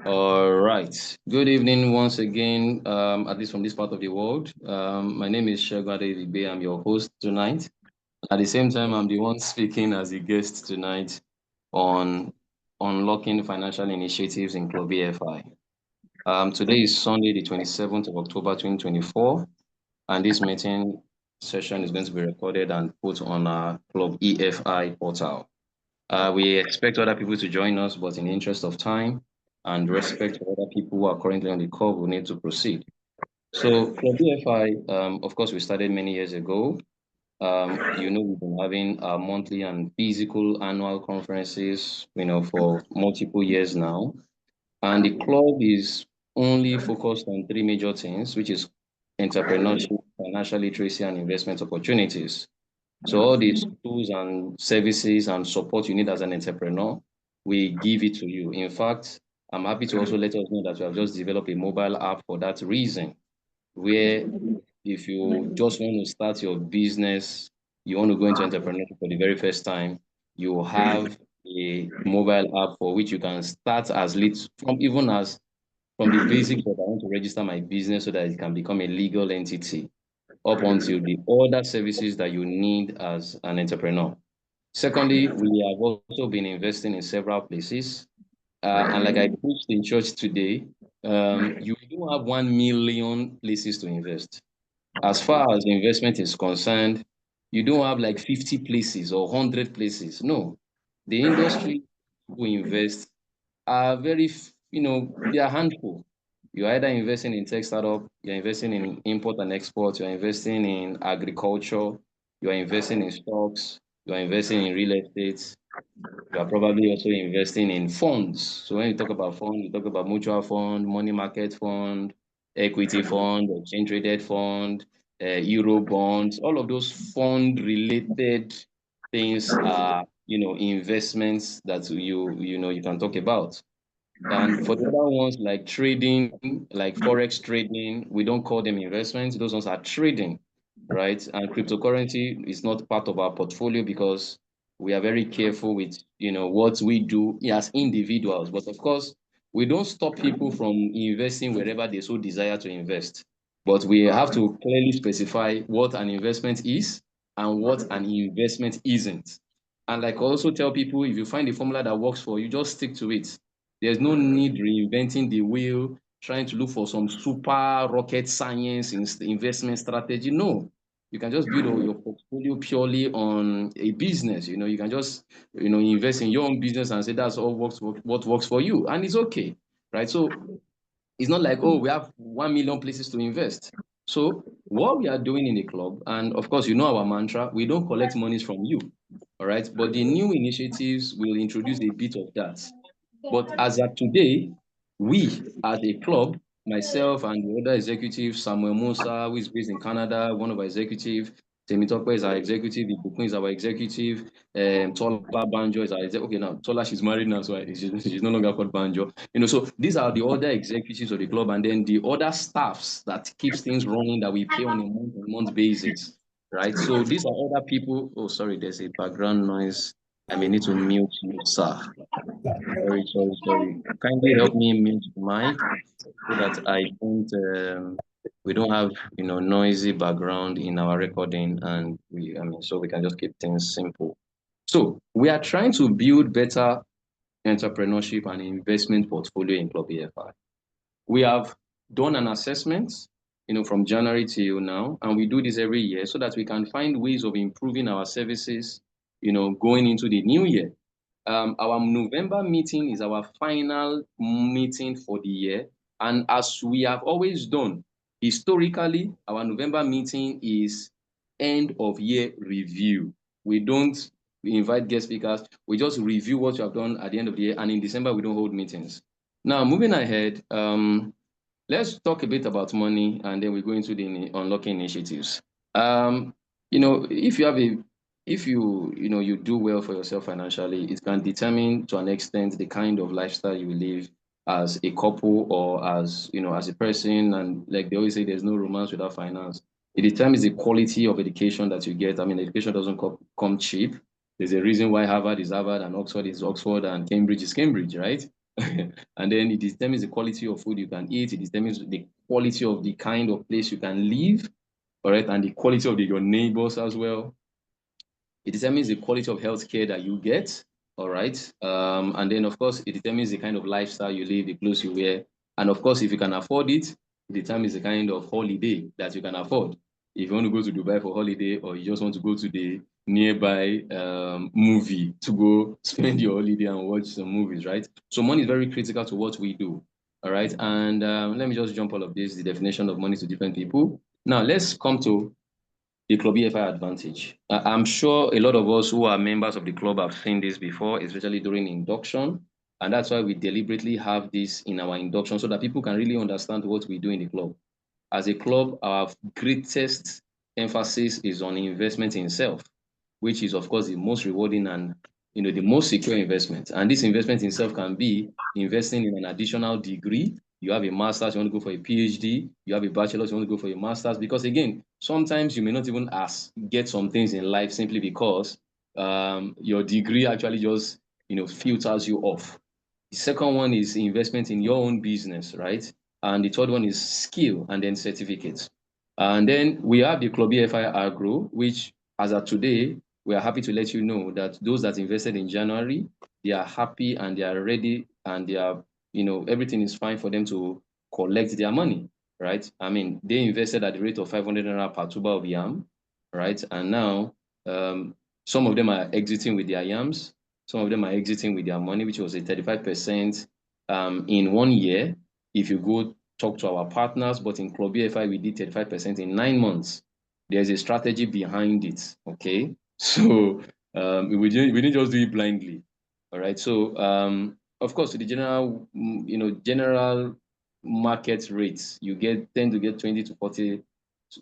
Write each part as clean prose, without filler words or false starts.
All right. Good evening once again, at least from this part of the world. My name is Shagade Ibe. I'm your host tonight. At the same time, I'm the one speaking as a guest tonight on unlocking financial initiatives in Club EFI. Today is Sunday, the 27th of October, 2024, and this meeting session is going to be recorded and put on our Club EFI portal. We expect other people to join us, but in the interest of time and respect for other people who are currently on the call, we need to proceed. So, Club BFI, of course, we started many years ago. We've been having monthly and physical annual conferences, for multiple years now. And the club is only focused on three major things, which is entrepreneurship, financial literacy, and investment opportunities. So all these tools and services and support you need as an entrepreneur, we give it to you. In fact, I'm happy to also let us know that we have just developed a mobile app for that reason, where if you just want to start your business, you want to go into entrepreneurship for the very first time, you have a mobile app for which you can start as little from the basics of I want to register my business so that it can become a legal entity up until the other services that you need as an entrepreneur. Secondly, we have also been investing in several places. And like I preached in church today, you don't have 1 million places to invest. As far as investment is concerned, you don't have like 50 places or 100 places. No, the industry who invest are they are handful. You're either investing in tech startup, you're investing in import and export, you're investing in agriculture, you're investing in stocks, you're investing in real estate, you are probably also investing in funds. So when you talk about fund, you talk about mutual fund, money market fund, equity fund, exchange traded fund, euro bonds, all of those fund related things are, investments that you can talk about. And for the other ones like trading, like forex trading, we don't call them investments. Those ones are trading, right? And cryptocurrency is not part of our portfolio because we are very careful with, what we do as individuals. But of course, we don't stop people from investing wherever they so desire to invest. But we have to clearly specify what an investment is and what an investment isn't. And like I also tell people, if you find a formula that works for you, just stick to it. There's no need reinventing the wheel, trying to look for some super rocket science investment strategy. No, you can just build your portfolio purely on a business. You can just invest in your own business and say that's all what works for you, and it's okay, right? So it's not like, oh, we have 1 million places to invest. So what we are doing in the club, and of course, our mantra, we don't collect monies from you, all right? But the new initiatives will introduce a bit of that. But as of today, we as a club, myself and the other executive, Samuel Musa, who is based in Canada, one of our executive, Temitope is our executive, Ibukun is our executive, Tola Banjo is our executive. Okay, now Tola, she's married now, so she's no longer called Banjo. So these are the other executives of the club, and then the other staffs that keeps things running that we pay on a month-to-month basis, right? So these are other people. Oh, sorry, there's a background noise. I may need to mute you, sir. Sorry, sorry, sorry. Kindly help me mute mic so that we don't have, noisy background in our recording, and so we can just keep things simple. So we are trying to build better entrepreneurship and investment portfolio in Club EFI. We have done an assessment, from January till now, and we do this every year so that we can find ways of improving our services, going into the new year. Our November meeting is our final meeting for the year. And as we have always done, historically, our November meeting is end of year review. We don't invite guest speakers. We just review what you have done at the end of the year. And in December, we don't hold meetings. Now, moving ahead, let's talk a bit about money and then we go into the unlocking initiatives. If you have you do well for yourself financially, it can determine to an extent the kind of lifestyle you will live as a couple or as a person. And like they always say, there's no romance without finance. It determines the quality of education that you get. I mean, education doesn't come cheap. There's a reason why Harvard is Harvard and Oxford is Oxford and Cambridge is Cambridge, right? And then it determines the quality of food you can eat. It determines the quality of the kind of place you can live, all right, and the quality of your neighbors as well. It determines the quality of healthcare that you get, all right, and then of course it determines the kind of lifestyle you live, the clothes you wear, and of course if you can afford it, it determines the kind of holiday that you can afford. If you want to go to Dubai for holiday, or you just want to go to the nearby movie to go spend your holiday and watch some movies, right? So money is very critical to what we do, all right. And let me just jump all of this, the definition of money to different people. Now let's come to the Club EFI advantage. I'm sure a lot of us who are members of the club have seen this before, especially during induction. And that's why we deliberately have this in our induction so that people can really understand what we do in the club. As a club, our greatest emphasis is on investment in self, which is, of course, the most rewarding and the most secure investment. And this investment in self can be investing in an additional degree. You have a master's, you want to go for a PhD. You have a bachelor's, you want to go for a master's. Because again, sometimes you may not even get some things in life simply because your degree actually just filters you off. The second one is investment in your own business, right? And the third one is skill and then certificates. And then we have the Club EFI Agro, which as of today, we are happy to let you know that those that invested in January, they are happy and they are ready and they are, everything is fine for them to collect their money, right? I mean, they invested at the rate of 500 naira per tuber of yam, right? And now some of them are exiting with their yams. Some of them are exiting with their money, which was a 35% in 1 year. If you go talk to our partners, but in Club EFI, we did 35% in 9 months. There's a strategy behind it, okay? So we didn't just do it blindly, all right? So of course, to the general, general market rates, you tend to get 20 to 40,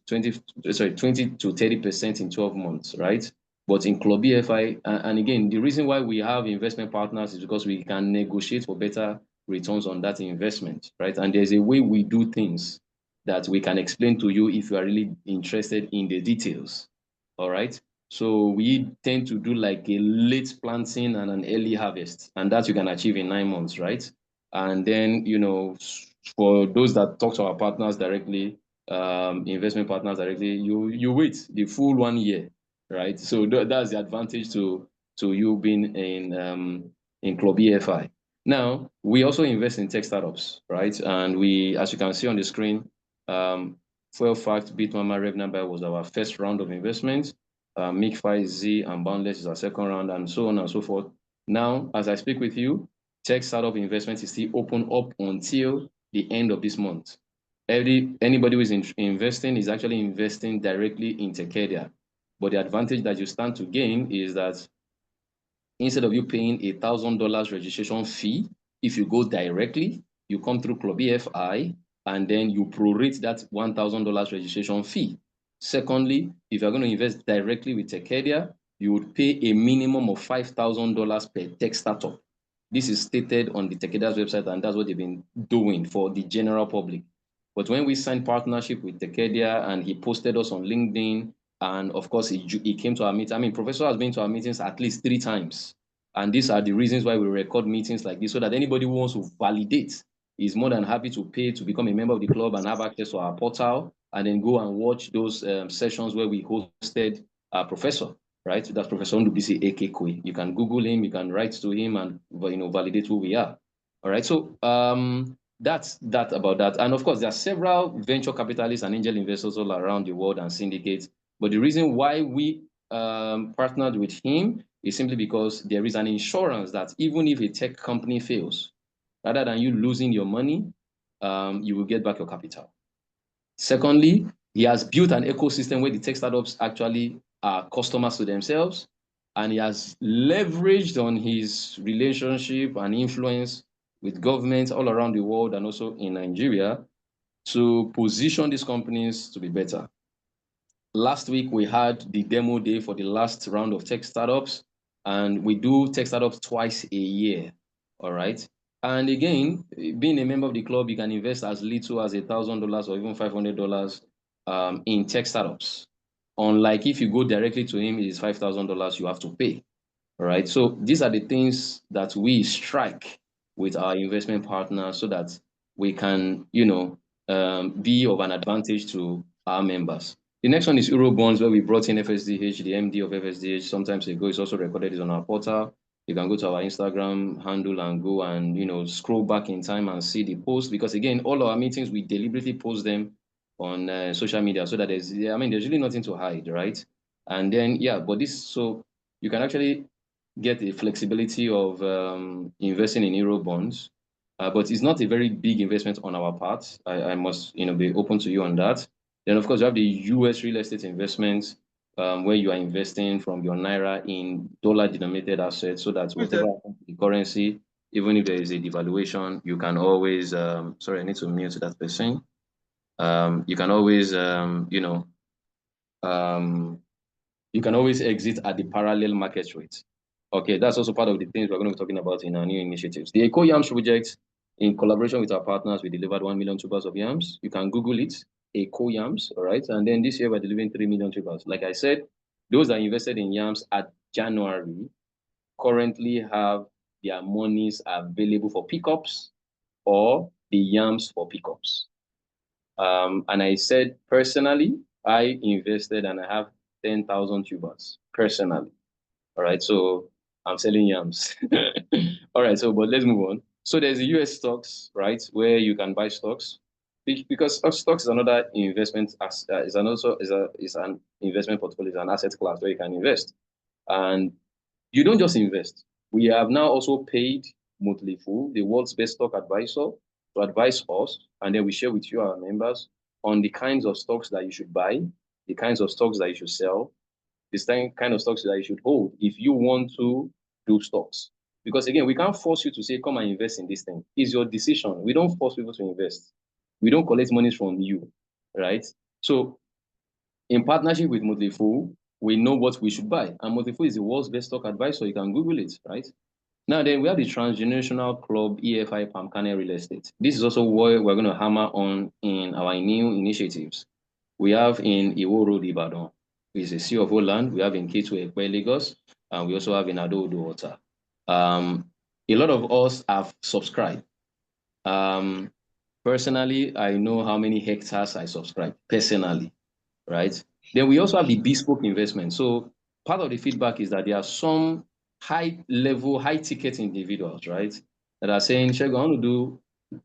20 to 30% in 12 months, right? But in Club EFI, and again, the reason why we have investment partners is because we can negotiate for better returns on that investment, right? And there's a way we do things that we can explain to you if you are really interested in the details, all right? So we tend to do like a late planting and an early harvest, and that you can achieve in 9 months, right? And then, for those that talk to our partners directly, investment partners directly, you wait the full 1 year, right? So that's the advantage to you being in Club EFI. Now, we also invest in tech startups, right? And we, as you can see on the screen, Fuel Fact, Bitmama, RevNumber was our first round of investment. MiG5, Z, and Boundless is our second round, and so on and so forth. Now, as I speak with you, tech startup investment is still open up until the end of this month. Anybody who is investing is actually investing directly in Tekedia. But the advantage that you stand to gain is that instead of you paying $1,000 registration fee, if you go directly, you come through Club EFI, and then you prorate that $1,000 registration fee. Secondly, if you're going to invest directly with Tekedia, you would pay a minimum of $5,000 per tech startup. This is stated on the Tekedia's website, and that's what they've been doing for the general public. But when we signed partnership with Tekedia and he posted us on LinkedIn, and of course, he came to our meeting. I mean, Professor has been to our meetings at least 3 times. And these are the reasons why we record meetings like this, so that anybody who wants to validate is more than happy to pay to become a member of the club and have access to our portal, and then go and watch those sessions where we hosted our professor, right? That's Professor Ndubisi Ekekwe. You can Google him, you can write to him and validate who we are. All right. So that's that about that. And of course, there are several venture capitalists and angel investors all around the world and syndicates. But the reason why we partnered with him is simply because there is an insurance that even if a tech company fails, rather than you losing your money, you will get back your capital. Secondly, he has built an ecosystem where the tech startups actually are customers to themselves, and he has leveraged on his relationship and influence with governments all around the world and also in Nigeria to position these companies to be better. Last week, we had the demo day for the last round of tech startups, and we do tech startups twice a year, all right? And again, being a member of the club, you can invest as little as $1,000 or even $500 in tech startups. Unlike if you go directly to him, it is $5,000 you have to pay, all right? So these are the things that we strike with our investment partners so that we can, be of an advantage to our members. The next one is Eurobonds, where we brought in FSDH, the MD of FSDH sometimes ago. It's also recorded it on our portal. You can go to our Instagram handle and go and, scroll back in time and see the post, because again, all our meetings, we deliberately post them on social media so that there's really nothing to hide, right? And then, so you can actually get the flexibility of investing in Euro bonds, but it's not a very big investment on our part. I must, be open to you on that. Then, of course, you have the US real estate investments, where you are investing from your Naira in dollar-denominated assets so that whatever happens to the currency, even if there is a devaluation, you can always, sorry, I need to mute that person. You can always, you can always exit at the parallel market rate. Okay, that's also part of the things we're going to be talking about in our new initiatives. The Eco Yams project, in collaboration with our partners, we delivered 1 million tubers of yams. You can Google it, Eco Yams, all right? And then this year we're delivering 3 million tubers. Like I said, those that invested in yams at January currently have their monies available for pickups or the yams for pickups. And I said, personally, I invested and I have 10,000 tubers personally. All right, so I'm selling yams. All right, but let's move on. So there's the US stocks, right, where you can buy stocks, because stocks is another investment, is an investment portfolio, is an asset class where you can invest. And you don't just invest. We have now also paid Motley the world's best stock advisor, to advise us, and then we share with you, our members, on the kinds of stocks that you should buy, the kinds of stocks that you should sell, the same kind of stocks that you should hold if you want to do stocks. Because again, we can't force you to say, come and invest in this thing. It's your decision. We don't force people to invest. We don't collect money from you, right? So in partnership with Motley we know what we should buy. And Motley is the world's best stock advisor. You can Google it, right? Now then, we have the Transgenerational Club EFI Pamkane Real Estate. This is also what we're going to hammer on in our new initiatives. We have in Iwo Road, Ibadan, which is a C of O land. We have in K2 Ekpe, Lagos, and we also have in Ado Water. A lot of us have subscribed. Personally, I know how many hectares I subscribe personally, right? Then we also have the bespoke investment. So part of the feedback is that there are some high-level, high-ticket individuals, right, that are saying, Segun,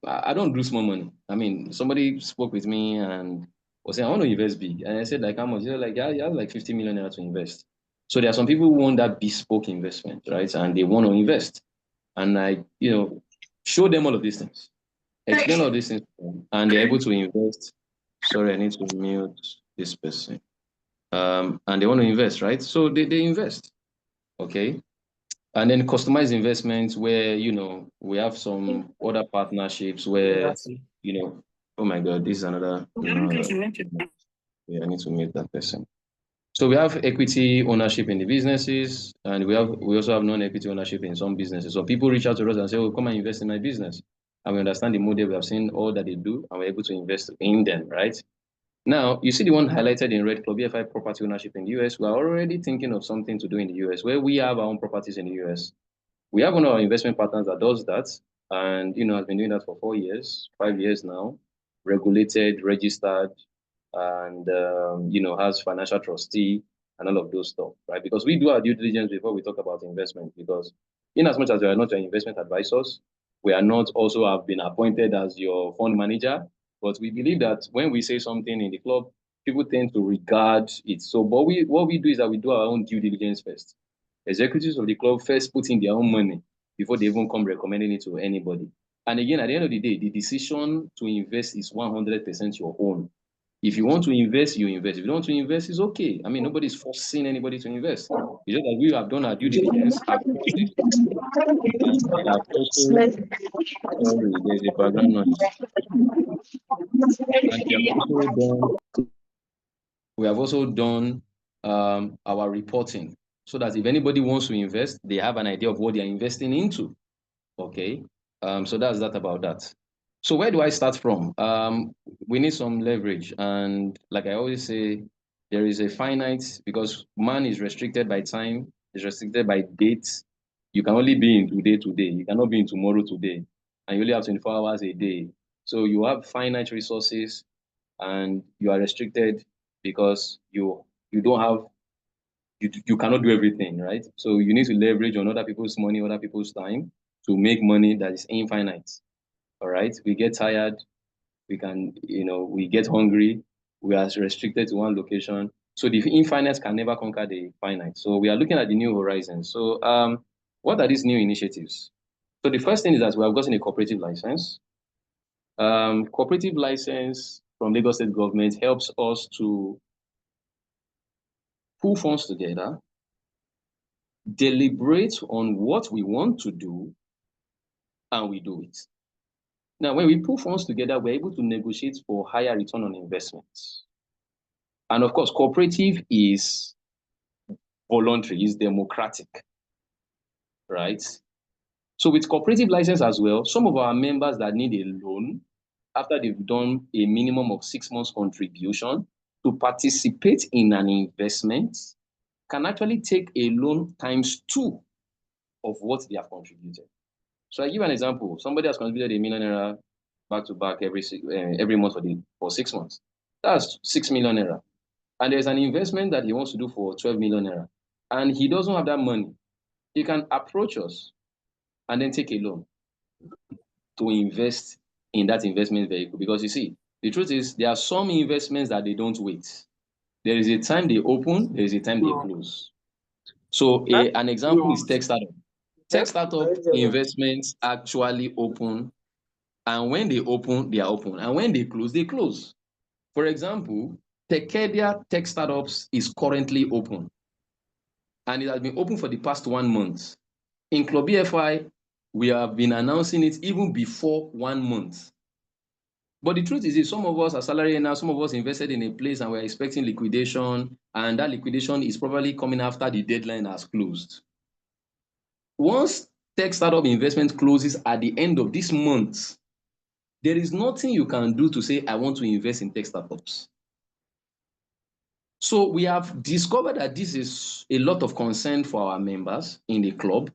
I don't do small money. I mean, somebody spoke with me and was saying, I want to invest big. And I said, like, how much? They're like, yeah, you have like 50 million naira to invest. So there are some people who want that bespoke investment, right? And they want to invest. And I, show them all of these things, explain all these things, and they're able to invest. Sorry, I need to mute this person. And they want to invest, right? So they invest, okay? And then customized investments where, we have some other partnerships where, oh my God, this is another. Yeah, I need to mute that person. So we have equity ownership in the businesses, and we also have non-equity ownership in some businesses. So people reach out to us and say, oh, come and invest in my business. And we understand the model, we have seen all that they do, and we're able to invest in them, right? Now, you see the one highlighted in red, Club EFI property ownership in the US. We're already thinking of something to do in the US, where we have our own properties in the US. We have one of our investment partners that does that, and, has been doing that for 4 years, 5 years now, regulated, registered, and, has financial trustee and all of those stuff, right? Because we do our due diligence before we talk about investment, because in as much as we are not your investment advisors, we are not also have been appointed as your fund manager, but we believe that when we say something in the club, people tend to regard it. So, but what we do is that we do our own due diligence first. Executives of the club first put in their own money before they even come recommending it to anybody. And again, at the end of the day, the decision to invest is 100% your own. If you want to invest, you invest. If you don't want to invest, it's okay. I mean, nobody's forcing anybody to invest. It's just that we have done our due diligence. There's a background noise. We have also done our reporting, so that if anybody wants to invest, they have an idea of what they're investing into. Okay. So that's that about that. So where do I start from? We need some leverage. And like I always say, there is a finite, because man is restricted by time, is restricted by dates, You can only be in today. You cannot be in tomorrow today. And you only have 24 hours a day. So you have finite resources and you are restricted because you don't have you cannot do everything, right? So you need to leverage on other people's money, other people's time to make money that is infinite. All right. We get tired, we can, we get hungry, we are restricted to one location. So the infinite can never conquer the finite. So we are looking at the new horizons. So what are these new initiatives? So the first thing is that we have gotten a cooperative license. Cooperative license from Lagos State government helps us to pool funds together, deliberate on what we want to do, and we do it. Now, when we put funds together, we're able to negotiate for higher return on investments. And of course, cooperative is voluntary, is democratic, right? So with cooperative license as well, some of our members that need a loan after they've done a minimum of 6 months contribution to participate in an investment can actually take a loan ×2 of what they have contributed. So I give an example. Somebody has contributed ₦1 million back to back every month for 6 months. That's ₦6 million. And there's an investment that he wants to do for ₦12 million. And he doesn't have that money. He can approach us and then take a loan to invest in that investment vehicle. Because you see, the truth is there are some investments that they don't wait. There is a time they open, there is a time they close. So an example is tech startup. Tech startup investments actually open, and when they open, they are open. And when they close, they close. For example, Techedia Tech Startups is currently open. And it has been open for the past 1 month. In Club BFI, we have been announcing it even before 1 month. But the truth is, some of us are salary earners, some of us invested in a place and we're expecting liquidation, and that liquidation is probably coming after the deadline has closed. Once tech startup investment closes at the end of this month, there is nothing you can do to say, I want to invest in tech startups. So we have discovered that this is a lot of concern for our members in the club,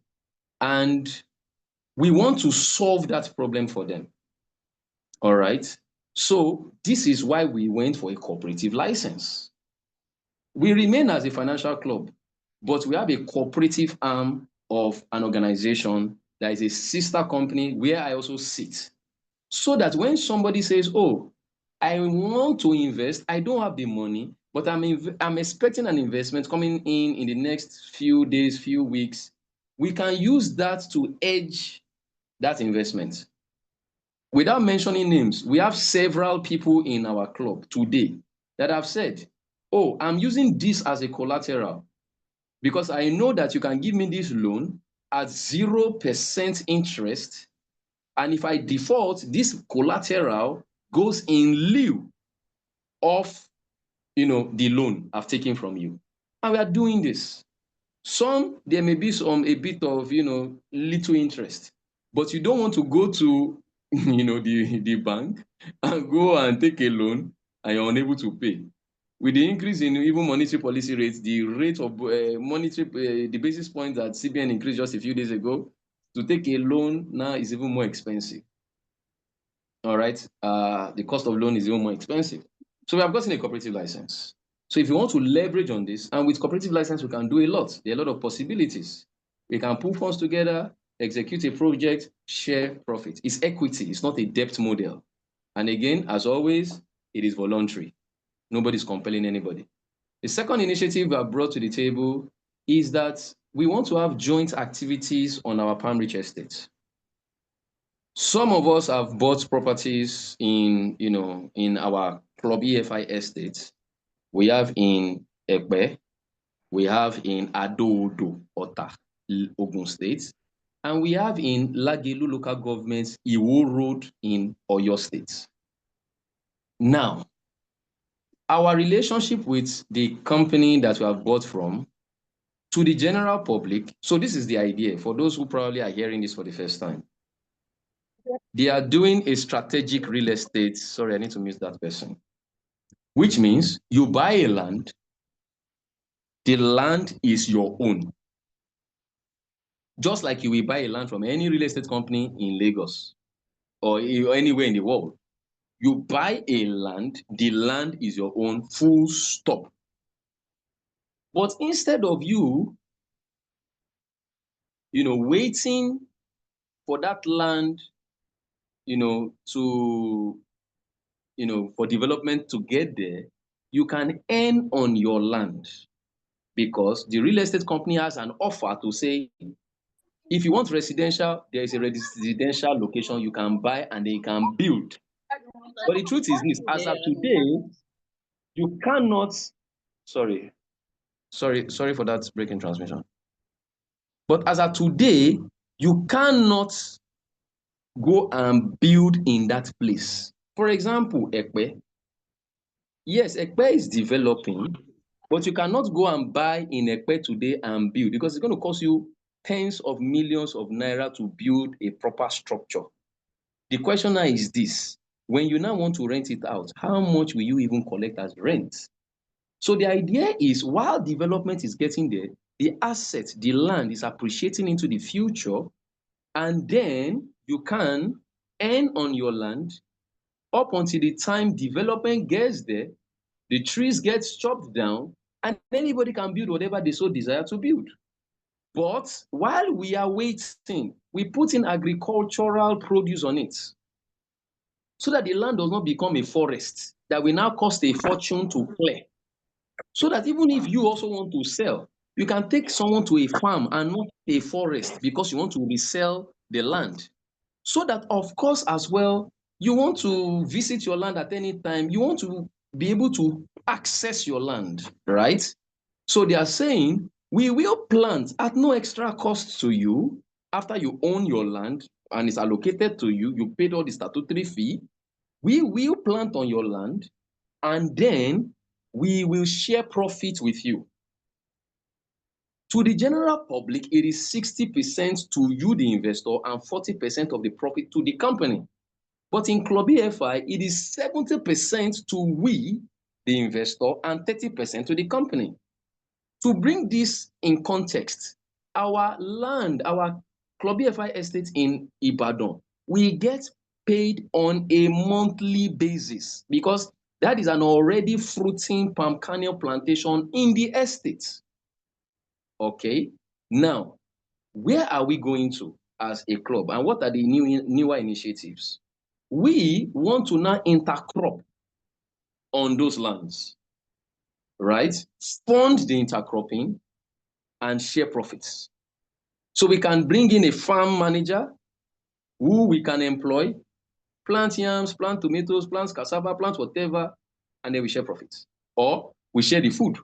and we want to solve that problem for them. All right. So this is why we went for a cooperative license. We remain as a financial club, but we have a cooperative arm of an organization that is a sister company where I also sit. So that when somebody says, oh, I want to invest, I don't have the money, but I'm expecting an investment coming in the next few days, few weeks, we can use that to hedge that investment. Without mentioning names, we have several people in our club today that have said, oh, I'm using this as a collateral because I know that you can give me this loan at 0% interest. And if I default, this collateral goes in lieu of, the loan I've taken from you. And we are doing this. There may be a bit of, little interest, but you don't want to go to, the bank and go and take a loan and you're unable to pay. With the increase in even monetary policy rates, the rate of the basis point that CBN increased just a few days ago, to take a loan now is even more expensive. All right, the cost of loan is even more expensive. So we have gotten a cooperative license. So if you want to leverage on this, and with cooperative license, we can do a lot. There are a lot of possibilities. We can pool funds together, execute a project, share profit. It's equity, it's not a debt model. And again, as always, it is voluntary. Nobody's compelling anybody. The second initiative we have brought to the table is that we want to have joint activities on our Palm Reach estate. Some of us have bought properties in our Club EFI estates. We have in Ekpe, we have in Ado-Odo, Ota, Ogun State, and we have in Lagelu local government, Iwo Road in Oyo State. Now, our relationship with the company that we have bought from to the general public, so this is the idea for those who probably are hearing this for the first time. They are doing a strategic real estate. Sorry, I need to miss that person. Which means you buy a land, the land is your own. Just like you will buy a land from any real estate company in Lagos or anywhere in the world. You buy a land, the land is your own, full stop. But instead of you, waiting for that land, for development to get there, you can earn on your land because the real estate company has an offer to say, if you want residential, there is a residential location you can buy and they can build. But the truth is this, as of today, you cannot, sorry for that breaking transmission. But as of today, you cannot go and build in that place. For example, Ekpe. Yes, Ekpe is developing, but you cannot go and buy in Ekpe today and build because it's going to cost you tens of millions of naira to build a proper structure. The question now is this: when you now want to rent it out, how much will you even collect as rent? So the idea is, while development is getting there, the asset, the land is appreciating into the future, and then you can earn on your land up until the time development gets there, the trees get chopped down, and anybody can build whatever they so desire to build. But while we are waiting, we put in agricultural produce on it so that the land does not become a forest that will now cost a fortune to clear. So that even if you also want to sell, you can take someone to a farm and not a forest because you want to resell the land. So that, of course, as well, you want to visit your land at any time. You want to be able to access your land, right? So they are saying, we will plant at no extra cost to you after you own your land and it's allocated to you. You paid all the statutory fee. We will plant on your land and then we will share profit with you. To the general public, it is 60% to you, the investor, and 40% of the profit to the company. But in Club EFI, it is 70% to we, the investor, and 30% to the company. To bring this in context, our land, our Club EFI estate in Ibadan, we get paid on a monthly basis because that is an already fruiting palm kernel plantation in the estate. Okay, now, where are we going to as a club and what are the newer initiatives? We want to now intercrop on those lands, right? Fund the intercropping and share profits. So we can bring in a farm manager who we can employ, plant yams, plant tomatoes, plant cassava, plant whatever, and then we share profits. Or we share the food.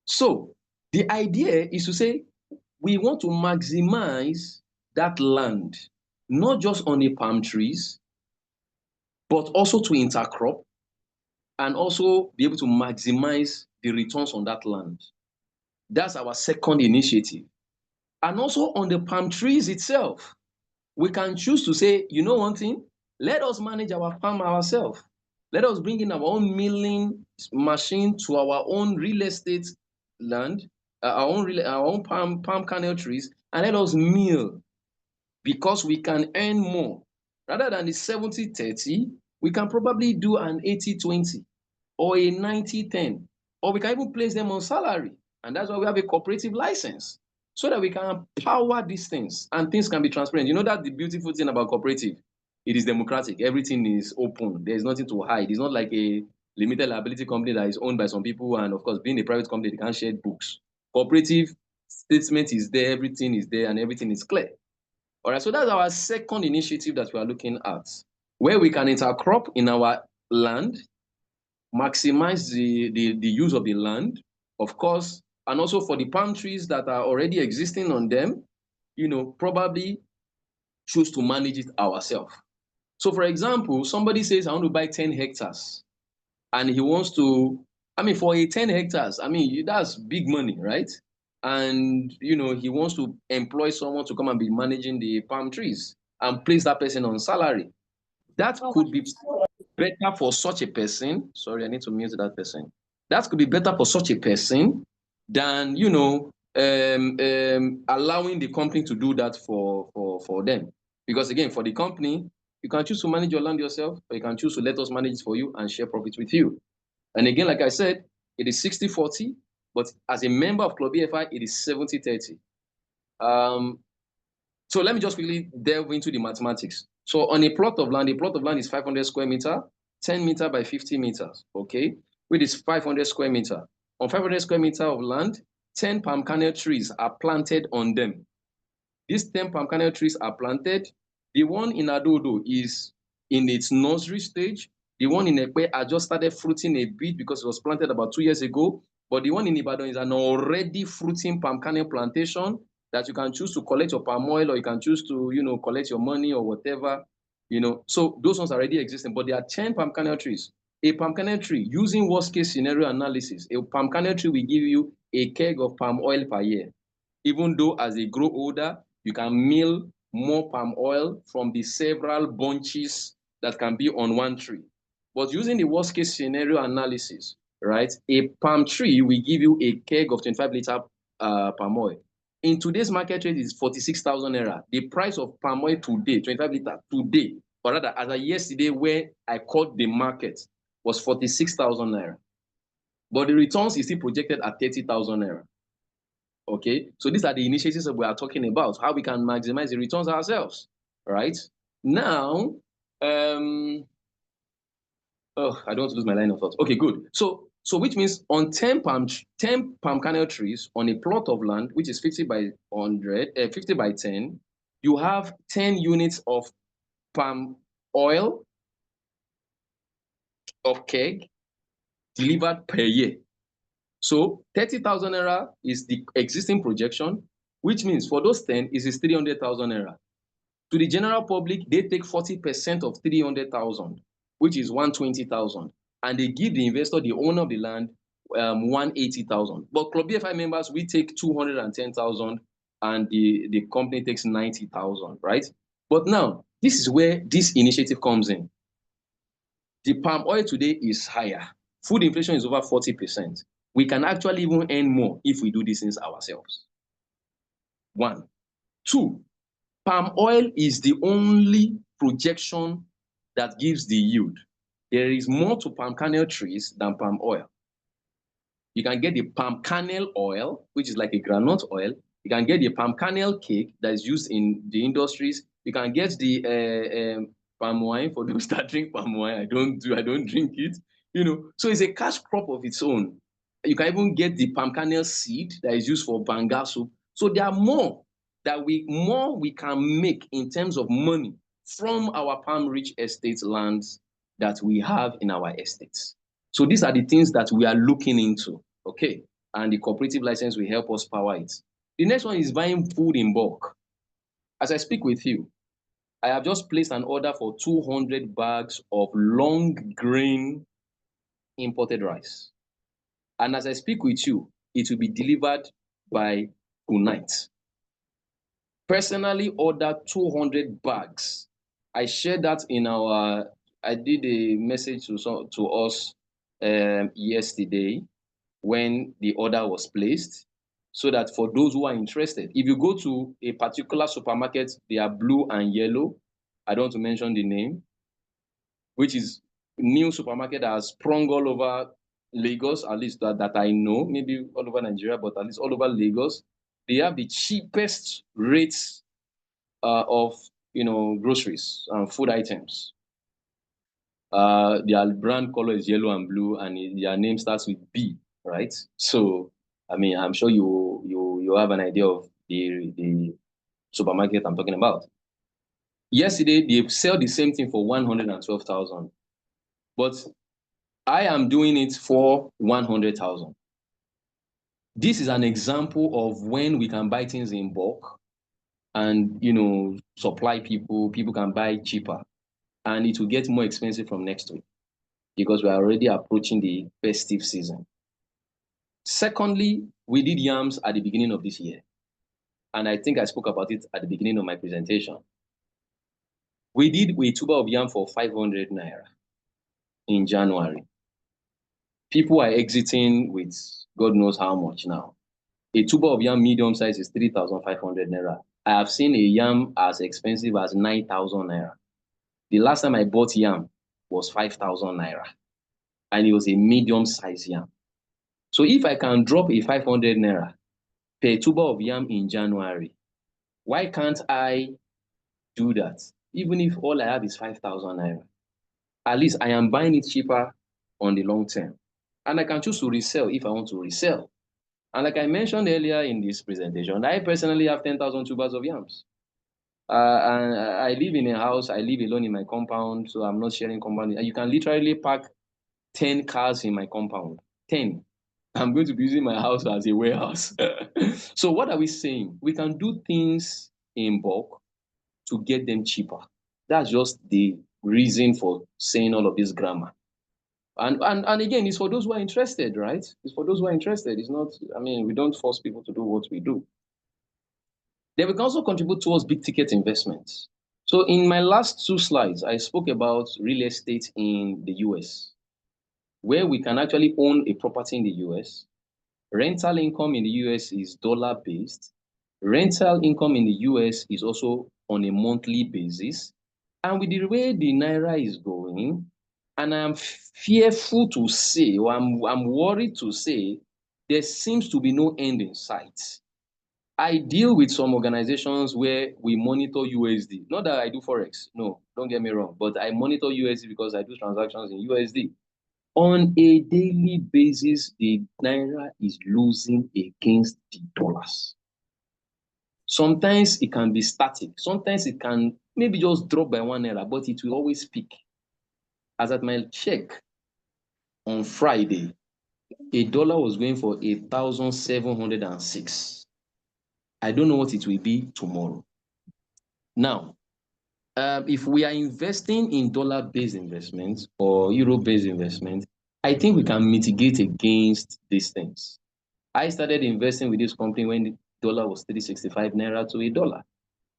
So the idea is to say, we want to maximize that land, not just on the palm trees, but also to intercrop and also be able to maximize the returns on that land. That's our second initiative. And also on the palm trees itself, we can choose to say, you know one thing, let us manage our palm ourselves. Let us bring in our own milling machine to our own real estate land, our own palm kernel trees, and let us mill because we can earn more. Rather than the 70-30, we can probably do an 80-20 or a 90-10, or we can even place them on salary. And that's why we have a cooperative license so that we can power these things and things can be transparent. You know that the beautiful thing about cooperative, it is democratic. Everything is open. There's nothing to hide. It's not like a limited liability company that is owned by some people. And of course, being a private company, they can't share books. Cooperative statement is there, everything is there, and everything is clear. All right, so that's our second initiative that we are looking at, where we can intercrop in our land, maximize the use of the land, of course, and also for the palm trees that are already existing on them, probably choose to manage it ourselves. So for example, somebody says, I want to buy 10 hectares and he wants to, for a 10 hectares, that's big money, right? And, he wants to employ someone to come and be managing the palm trees and place that person on salary. That could be better for such a person. Sorry, I need to mute that person. That could be better for such a person than, allowing the company to do that for them. Because again, for the company, you can choose to manage your land yourself, or you can choose to let us manage it for you and share profits with you. And again, like I said, it is 60-40, but as a member of Club BFI, it is 70-30. So let me just quickly delve into the mathematics. So on a plot of land is 500 square meter, 10 meter by 50 meters, okay? Which is 500 square meter. On 500 square meter of land, 10 palm kernel trees are planted on them. These 10 palm kernel trees are planted. The one in Adodo is in its nursery stage. The one in Ekpe I just started fruiting a bit because it was planted about 2 years ago. But the one in Ibadan is an already fruiting palm kernel plantation that you can choose to collect your palm oil, or you can choose to, collect your money or whatever, So those ones are already existing, but there are 10 palm kernel trees. A palm kernel tree, using worst case scenario analysis, a palm kernel tree will give you a keg of palm oil per year. Even though as they grow older, you can mill more palm oil from the several bunches that can be on one tree. But using the worst case scenario analysis, right, a palm tree will give you a keg of 25-liter palm oil. In today's market rate is 46,000 naira. The price of palm oil today, 25-liter today, or rather as of yesterday where I called the market, was 46,000 naira. But the returns is still projected at 30,000 naira. Okay, so these are the initiatives that we are talking about, how we can maximize the returns ourselves, right? Now, I don't want to lose my line of thought. Okay, good. So which means on 10 palm kernel trees on a plot of land, which is 50 by 10, you have 10 units of palm oil of keg delivered per year. So 30,000 naira is the existing projection, which means for those 10, it is 300,000 naira. To the general public, they take 40% of 300,000, which is 120,000, and they give the investor, the owner of the land, 180,000. But Club BFI members, we take 210,000, and the company takes 90,000, right? But now, this is where this initiative comes in. The palm oil today is higher. Food inflation is over 40%. We can actually even earn more if we do these things ourselves. 1. 2, palm oil is the only projection that gives the yield. There is more to palm kernel trees than palm oil. You can get the palm kernel oil, which is like a groundnut oil. You can get the palm kernel cake that is used in the industries. You can get the palm wine for those that drink palm wine. I don't drink it. So it's a cash crop of its own. You can even get the palm kernel seed that is used for banga soup. So there are more we can make in terms of money from our palm-rich estate lands that we have in our estates. So these are the things that we are looking into, okay? And the cooperative license will help us power it. The next one is buying food in bulk. As I speak with you, I have just placed an order for 200 bags of long grain imported rice. And as I speak with you, it will be delivered by tonight. Personally ordered 200 bags. I shared that I did a message to us yesterday when the order was placed, so that for those who are interested, if you go to a particular supermarket, they are blue and yellow. I don't want to mention the name, which is new supermarket that has sprung all over Lagos, at least that I know, maybe all over Nigeria, but at least all over Lagos. They have the cheapest rates of groceries and food items. Their brand color is yellow and blue, and their name starts with B, right? So, I mean, I'm sure you have an idea of the supermarket I'm talking about. Yesterday, they sell the same thing for 112,000, but I am doing it for 100,000. This is an example of when we can buy things in bulk and supply people can buy cheaper, and it will get more expensive from next week because we are already approaching the festive season. Secondly, we did yams at the beginning of this year, and I think I spoke about it at the beginning of my presentation. We did a tuber of yam for 500 naira in January. People are exiting with God knows how much now. A tuber of yam medium size is 3,500 naira. I have seen a yam as expensive as 9,000 naira. The last time I bought yam was 5,000 naira, and it was a medium size yam. So if I can drop a 500 naira per tuber of yam in January, why can't I do that? Even if all I have is 5,000 naira, at least I am buying it cheaper on the long term. And I can choose to resell if I want to resell. And like I mentioned earlier in this presentation, I personally have 10,000 tubers of yams. And I live in a house, I live alone in my compound, so I'm not sharing compound. And you can literally park 10 cars in my compound. 10. I'm going to be using my house as a warehouse. So what are we saying? We can do things in bulk to get them cheaper. That's just the reason for saying all of this grammar. And again, it's for those who are interested, right? It's for those who are interested. It's not, I mean, we don't force people to do what we do. Then we can also contribute towards big ticket investments. So in my last two slides, I spoke about real estate in the US, where we can actually own a property in the US. Rental income in the US is dollar based. Rental income in the US is also on a monthly basis. And with the way the Naira is going, and I'm fearful to say, or I'm worried to say, there seems to be no end in sight. I deal with some organizations where we monitor USD. Not that I do Forex, no, don't get me wrong, but I monitor USD because I do transactions in USD. On a daily basis, the Naira is losing against the dollars. Sometimes it can be static. Sometimes it can maybe just drop by 1 naira, but it will always peak. As at my check on Friday, a dollar was going for 8,706. I don't know what it will be tomorrow. Now, if we are investing in dollar-based investments or euro-based investments, I think we can mitigate against these things. I started investing with this company when the dollar was 365 naira to a dollar,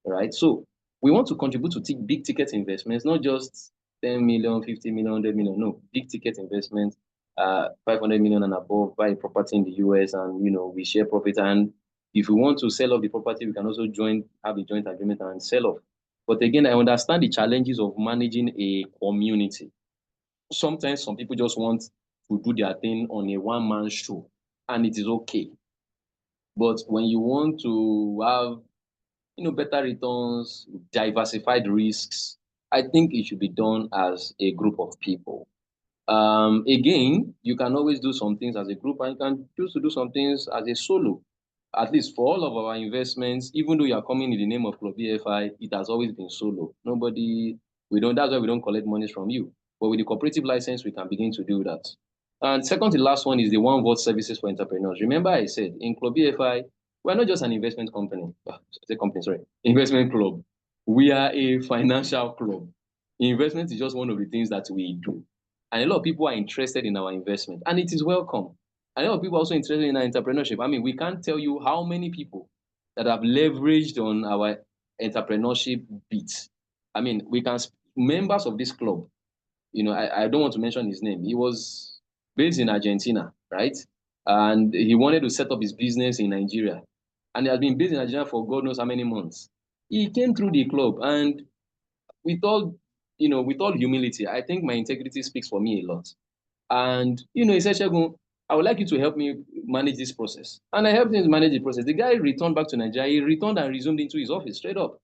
right? So we want to contribute to big ticket investments, not just 10 million, 50 million, 100 million, no, big ticket investments, 500 million and above, buy a property in the US and, we share profit. And if we want to sell off the property, we can also have a joint agreement and sell off. But again, I understand the challenges of managing a community. Sometimes some people just want to do their thing on a one-man show, and it is okay. But when you want to have, better returns, diversified risks, I think it should be done as a group of people. Again, you can always do some things as a group, and you can choose to do some things as a solo. At least for all of our investments, even though you are coming in the name of Club BFI, it has always been solo. That's why we don't collect monies from you. But with the cooperative license, we can begin to do that. And second to last one is the One Vote Services for Entrepreneurs. Remember I said in Club BFI, we're not just an investment company. Investment club. We are a financial club. Investment is just one of the things that we do. And a lot of people are interested in our investment, and it is welcome. And a lot of people are also interested in our entrepreneurship. I mean, we can't tell you how many people that have leveraged on our entrepreneurship bit. I mean, members of this club, I don't want to mention his name. He was based in Argentina, right? And he wanted to set up his business in Nigeria. And he has been based in Nigeria for God knows how many months. He came through the club, and with all humility, I think my integrity speaks for me a lot. And he said, Segun, I would like you to help me manage this process. And I helped him to manage the process. The guy returned back to Nigeria. He returned and resumed into his office straight up.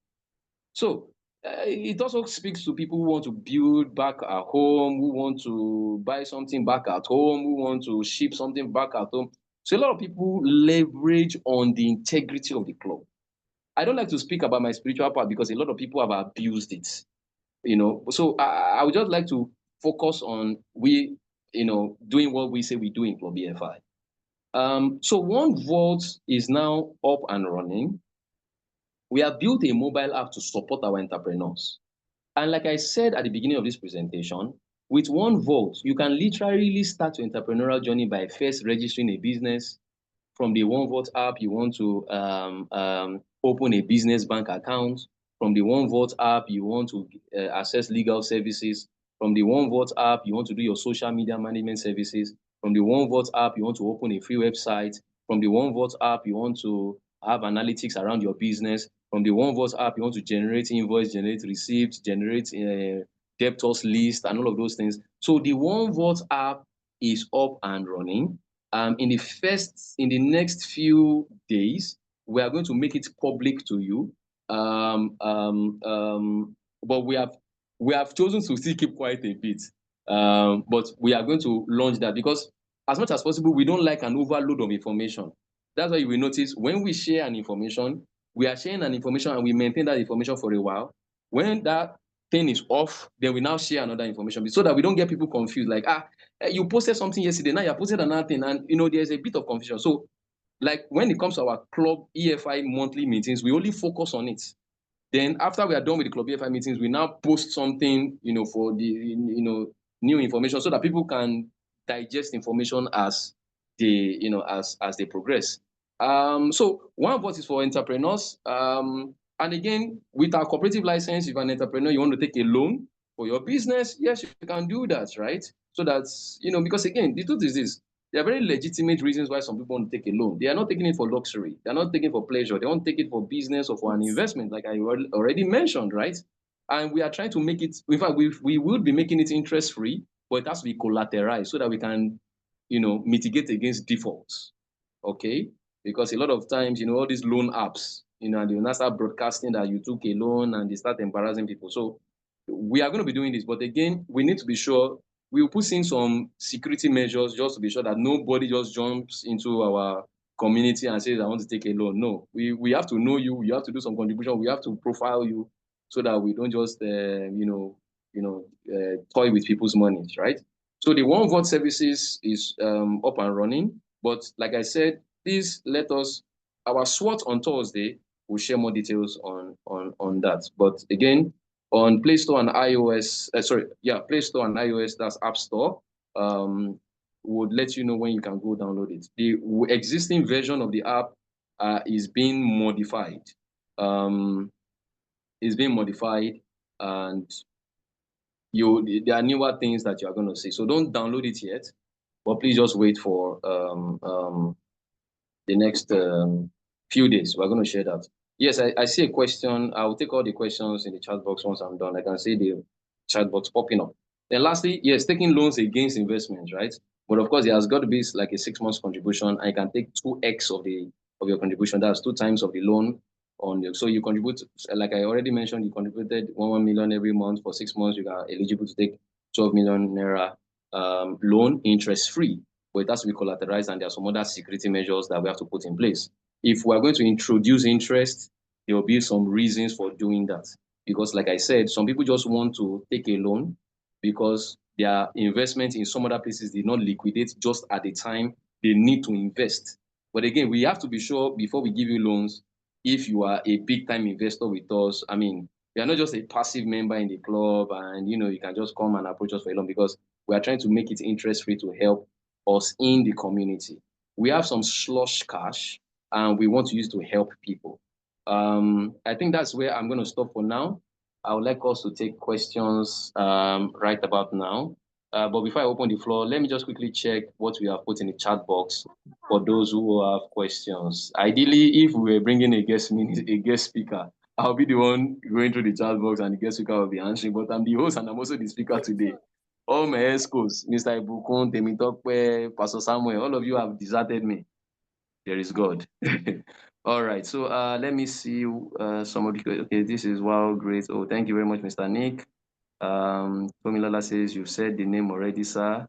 So it also speaks to people who want to build back at home, who want to buy something back at home, who want to ship something back at home. So a lot of people leverage on the integrity of the club. I don't like to speak about my spiritual part because a lot of people have abused it. So I would just like to focus on doing what we say we do in Club BFI. So One Vault is now up and running. We have built a mobile app to support our entrepreneurs. And like I said at the beginning of this presentation, with One Vault, you can literally start your entrepreneurial journey by first registering a business. From the One Vault app, you want to open a business bank account. From the One Vault app, you want to access legal services. From the One Vault app, you want to do your social media management services. From the One Vault app, you want to open a free website. From the OneVault app, you want to have analytics around your business. From the OneVault app, you want to generate invoice, generate receipts, generate debtors list, and all of those things. So the OneVault app is up and running. In the next few days, we are going to make it public to you. But we have chosen to still keep quiet a bit. But we are going to launch that because as much as possible, we don't like an overload of information. That's why you will notice when we share an information, we are sharing an information and we maintain that information for a while. When that thing is off, then we now share another information so that we don't get people confused. Like, you posted something yesterday, now you posted another thing, and there's a bit of confusion. So, like when it comes to our club EFI monthly meetings, we only focus on it. Then after we are done with the club EFI meetings, we now post something, for the new information so that people can digest information as they, as they progress. So OneVault is for entrepreneurs. And again, with our cooperative license, if you're an entrepreneur, you want to take a loan for your business, yes, you can do that, right? So that's, because again, the truth is this, there are very legitimate reasons why some people want to take a loan. They are not taking it for luxury. They're not taking it for pleasure. They want to take it for business or for an investment, like I already mentioned, right? And we are trying to make it, in fact, we will be making it interest-free, but it has to be collateralized so that we can, mitigate against defaults, okay? Because a lot of times, all these loan apps, and they will not start broadcasting that you took a loan and they start embarrassing people. So we are going to be doing this, but again, we need to be sure we will put in some security measures just to be sure that nobody just jumps into our community and says, I want to take a loan. No, we have to know you. We have to do some contribution. We have to profile you so that we don't just, toy with people's money, right? So the OneVault services is up and running. But like I said, please let us, our SWOT on Thursday, we'll share more details on that. But again, on Play Store and iOS, Play Store and iOS, that's App Store, would let you know when you can go download it. The existing version of the app is being modified. Is being modified, and there are newer things that you are going to see. So don't download it yet, but please just wait for the next few days. We're going to share that. Yes, I see a question. I will take all the questions in the chat box once I'm done. I can see the chat box popping up. Then lastly, yes, taking loans against investments, right? But of course, it has got to be like a 6 months contribution. And you can take 2x of your contribution. That's 2 times of the loan so you contribute, like I already mentioned, you contributed 1 million every month for 6 months. You are eligible to take 12 million naira loan interest free, but it has to be collateralized, and there are some other security measures that we have to put in place. If we are going to introduce interest, there will be some reasons for doing that. Because like I said, some people just want to take a loan because their investment in some other places did not liquidate just at the time they need to invest. But again, we have to be sure before we give you loans, if you are a big time investor with us, I mean, we are not just a passive member in the club and, you can just come and approach us for a loan, because we are trying to make it interest free to help us in the community. We have some slush cash and we want to use to help people. I think that's where I'm going to stop for now. I would like us to take questions right about now. But before I open the floor, let me just quickly check what we have put in the chat box for those who have questions. Ideally, if we were bringing a guest speaker, I'll be the one going through the chat box and the guest speaker will be answering. But I'm the host and I'm also the speaker today. All my escorts, Mr. Ibukun, Temitokwe, Pastor Samuel, all of you have deserted me. There is God. All right, so let me see some of the, okay, this is wow, great. Oh, thank you very much, Mr. Nick. Tomilala says, you've said the name already, sir.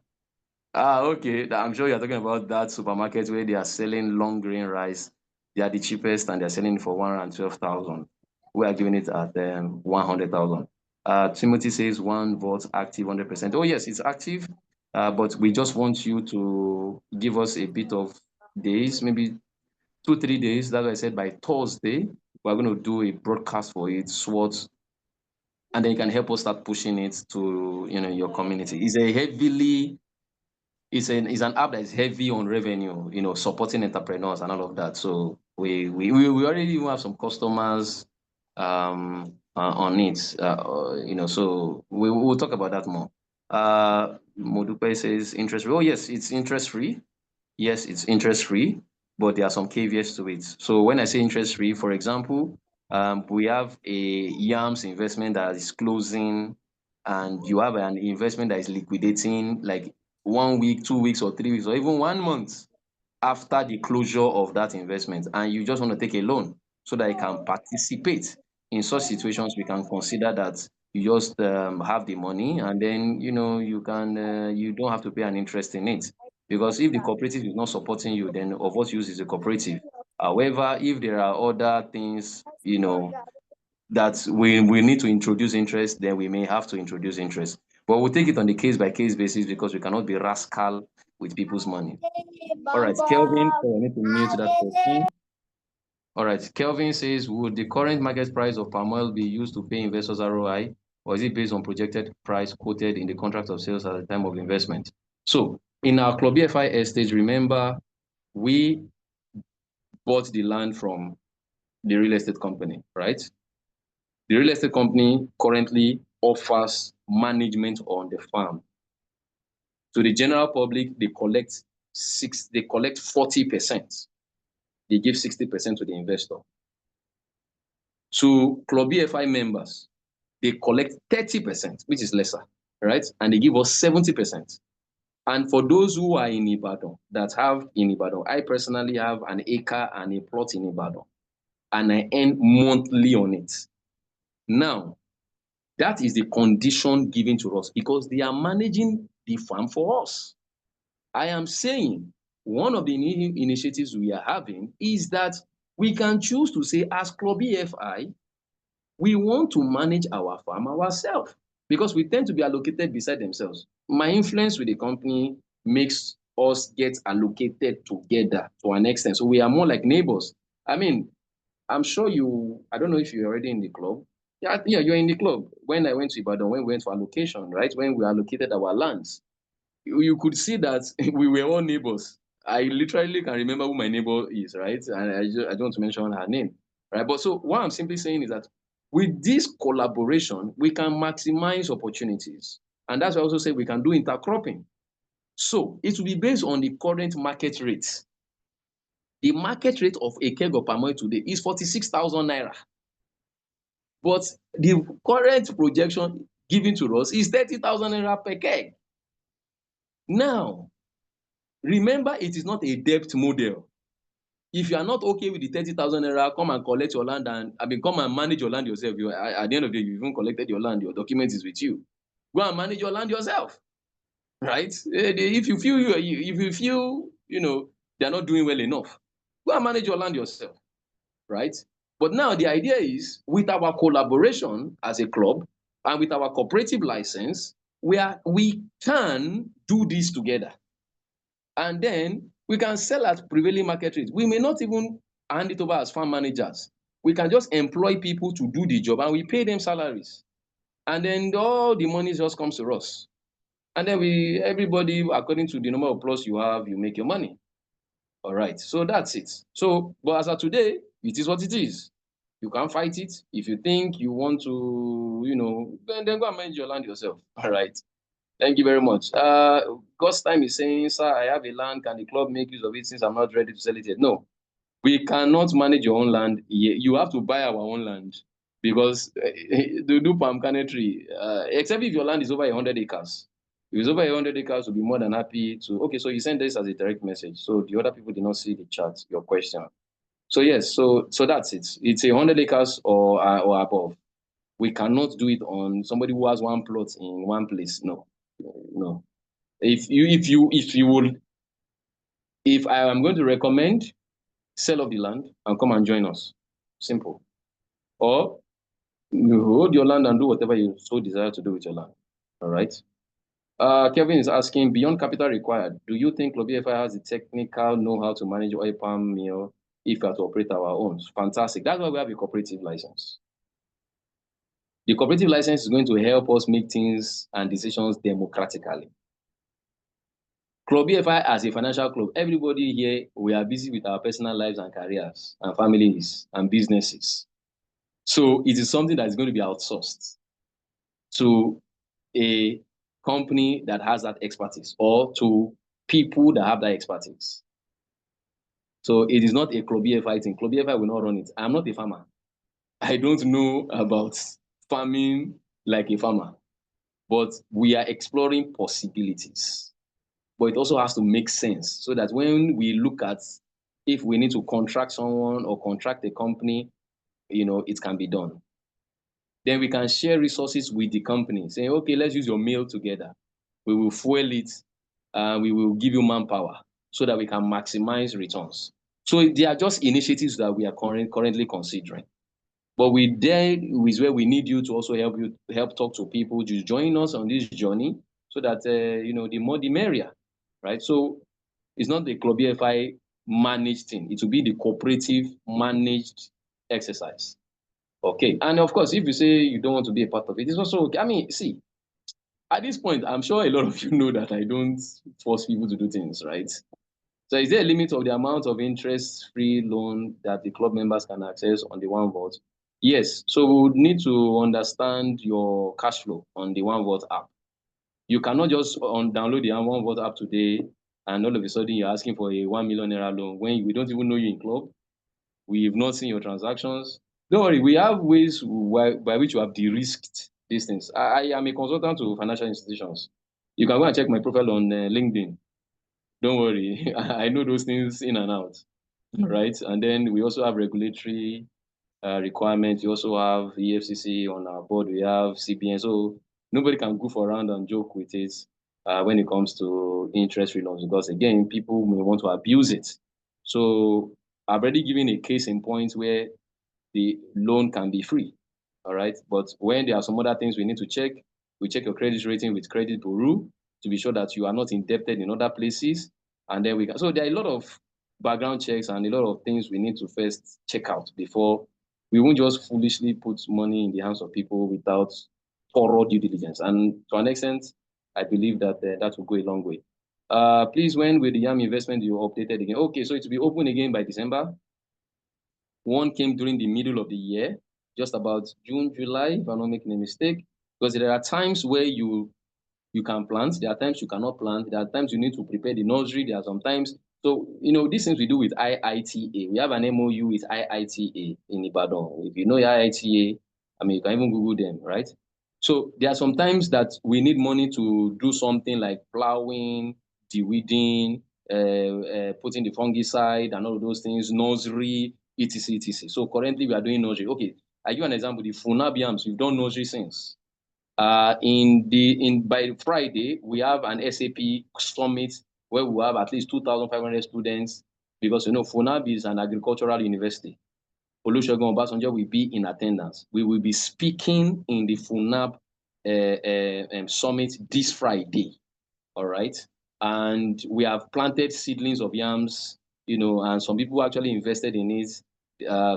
Okay, I'm sure you're talking about that supermarket where they are selling long grain rice. They are the cheapest and they're selling it for 112,000. We are giving it at 100,000. Timothy says OneVault active 100%. Oh yes, it's active, but we just want you to give us a bit of days, maybe 2-3 days. That's why I said by Thursday, we're going to do a broadcast for it, SWOT, and then you can help us start pushing it to your community. It's an app that is heavy on revenue, supporting entrepreneurs and all of that. So we already have some customers on it, so we'll talk about that more. Modupe says interest free. Oh yes, it's interest free. Yes, it's interest free. but there are some caveats to it. So when I say interest-free, for example, we have a YAMS investment that is closing, and you have an investment that is liquidating like 1 week, 2 weeks, or 3 weeks, or even 1 month after the closure of that investment, and you just want to take a loan so that you can participate. In such situations, we can consider that you just have the money, and then you don't have to pay an interest in it. Because if the cooperative is not supporting you, then of what use is the cooperative? However, if there are other things, that we need to introduce interest, then we may have to introduce interest. But we'll take it on the case by case basis because we cannot be rascal with people's money. All right, Kelvin, so I need to mute that question. All right, Kelvin says, would the current market price of palm oil be used to pay investors ROI, or is it based on projected price quoted in the contract of sales at the time of investment? So in our Club BFI estate, remember, we bought the land from the real estate company, right? The real estate company currently offers management on the farm. To the general public, they collect 40%. They give 60% to the investor. To Club BFI members, they collect 30%, which is lesser, right? And they give us 70%. And for those who are in Ibadan, I personally have an acre and a plot in Ibadan, and I earn monthly on it. Now, that is the condition given to us because they are managing the farm for us. I am saying one of the initiatives we are having is that we can choose to say, as Club BFI, we want to manage our farm ourselves because we tend to be allocated beside themselves. My influence with the company makes us get allocated together to an extent. So we are more like neighbors. I mean, I'm sure I don't know if you're already in the club. Yeah, you're in the club. When I went to Ibadan, when we went for allocation, right? When we allocated our lands, you could see that we were all neighbors. I literally can remember who my neighbor is, right? And I don't want to mention her name, right? But so what I'm simply saying is that with this collaboration, we can maximize opportunities. And that's why I also say we can do intercropping. So it will be based on the current market rate. The market rate of a keg of palm oil today is 46,000 naira. But the current projection given to us is 30,000 naira per keg. Now, remember, it is not a debt model. If you are not okay with the 30,000 naira, come and collect your land come and manage your land yourself. At the end of the day, you even collected your land, your document is with you. Go and manage your land yourself, right? If you feel, they're not doing well enough, go and manage your land yourself, right? But now the idea is, with our collaboration as a club and with our cooperative license, we can do this together. And then we can sell at prevailing market rate. We may not even hand it over as farm managers. We can just employ people to do the job and we pay them salaries. And then all the money just comes to us. And then everybody, according to the number of plots you have, you make your money. All right. So that's it. So, but as of today, it is what it is. You can't fight it. If you think you want to, then go and manage your land yourself. All right. Thank you very much. God's time is saying, sir, I have a land. Can the club make use of it since I'm not ready to sell it yet? No, we cannot manage your own land. You have to buy our own land because to do palm canetry, except if your land is over 100 acres. If it's over 100 acres, we'll be more than happy to. Okay, so you send this as a direct message. So the other people did not see the chat, your question. So yes, so that's it. It's 100 acres or above. We cannot do it on somebody who has one plot in one place. No, no. If I am going to recommend, sell off the land and come and join us. Simple. Or you hold your land and do whatever you so desire to do with your land. All right. Kevin is asking, beyond capital required, do you think Club BFI has the technical know-how to manage oil palm meal if we are to operate our own? Fantastic. That's why we have a cooperative license. The cooperative license is going to help us make things and decisions democratically. Club BFI as a financial club, everybody here, we are busy with our personal lives and careers and families and businesses. So it is something that is going to be outsourced to a company that has that expertise or to people that have that expertise. So it is not a Club BFI thing. Club BFI will not run it. I'm not a farmer. I don't know about farming like a farmer, but we are exploring possibilities. But it also has to make sense so that when we look at if we need to contract someone or contract a company, it can be done. Then we can share resources with the company, saying, okay, let's use your mail together. We will fuel it, we will give you manpower so that we can maximize returns. So they are just initiatives that we are currently considering. But there is where we need you to also help talk to people to join us on this journey so that the more the merrier, right? So it's not the Club BFI managed thing. It will be the cooperative managed exercise. Okay. And of course, if you say you don't want to be a part of it, it's also okay. I mean, see, at this point, I'm sure a lot of you know that I don't force people to do things, right? So is there a limit of the amount of interest-free loan that the club members can access on the OneVault? Yes. So we would need to understand your cash flow on the OneVault app. You cannot just download the OneVault app today and all of a sudden you're asking for a 1 million naira loan when we don't even know you in club. We've not seen your transactions. Don't worry, we have ways by which you have de-risked these things. I am a consultant to financial institutions. You can go and check my profile on LinkedIn. Don't worry, I know those things in and out, right? And then we also have regulatory requirements. We also have EFCC on our board. We have CBN. So nobody can goof around and joke with it when it comes to interest-free loans because, again, people may want to abuse it. So I've already given a case in point where the loan can be free, all right? But when there are some other things we need to check, we check your credit rating with Credit Bureau to be sure that you are not indebted in other places. And then so there are a lot of background checks and a lot of things we need to first check out before we won't just foolishly put money in the hands of people without thorough due diligence. And to an extent, I believe that that will go a long way. Please, when will the YAM investment you updated again? Okay, so it will be open again by December. One came during the middle of the year, just about June, July, if I'm not making a mistake, because there are times where you can plant, there are times you cannot plant, there are times you need to prepare the nursery, there are sometimes, so, these things we do with IITA. We have an MOU with IITA in Ibadan. If you know IITA, I mean, you can even Google them, right? So there are some times that we need money to do something like plowing, de-weeding, putting the fungicide and all of those things, nursery, etc, etc. So currently we are doing nursery. Okay, I give you an example. The FUNAB yams, we've done nursery since. By Friday, we have an SAP summit where we have at least 2,500 students because FUNAB is an agricultural university. Olusegun Obasanjo will be in attendance. We will be speaking in the FUNAB summit this Friday. All right. And we have planted seedlings of yams, and some people actually invested in it.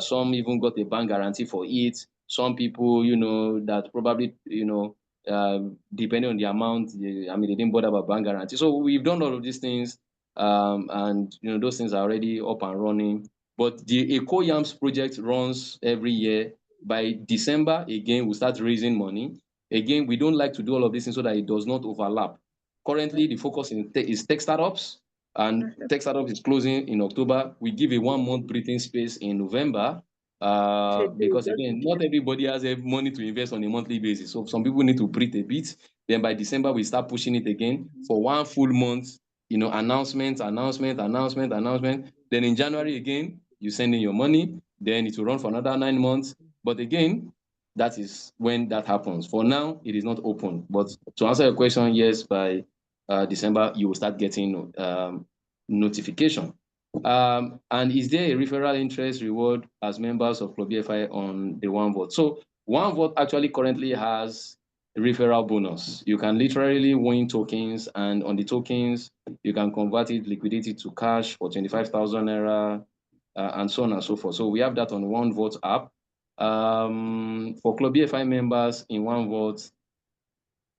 Some even got a bank guarantee for it. Some people, that probably, depending on the amount, they didn't bother about bank guarantee. So we've done all of these things. And, those things are already up and running. But the Eco Yams project runs every year. By December, again, we start raising money. Again, we don't like to do all of this so that it does not overlap. Currently, the focus is tech startups, and tech startups is closing in October. We give a 1-month breathing space in November because, again, not everybody has money to invest on a monthly basis. So some people need to breathe a bit. Then by December, we start pushing it again for 1 full month, announcement. Then in January again, you send in your money. Then it will run for another 9 months. But again, that is when that happens. For now, it is not open. But to answer your question, yes, by December, you will start getting notification. And is there a referral interest reward as members of Club BFI on the OneVault? So OneVault actually currently has a referral bonus. You can literally win tokens, and on the tokens, you can convert it, liquidate it to cash for 25,000 naira, and so on and so forth. So we have that on OneVault app. For Club BFI members in OneVault,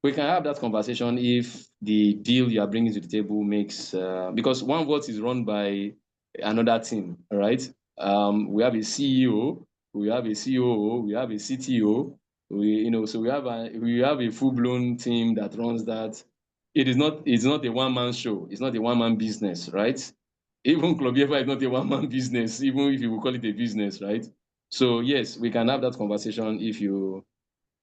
we can have that conversation if the deal you are bringing to the table makes, because OneVault is run by another team, right? We have a CEO, we have a COO, we have a CTO, so we have a full-blown team that runs that. It's not a one-man show. It's not a one-man business, right? Even Club BFI is not a one-man business, even if you will call it a business, right? So yes, we can have that conversation if you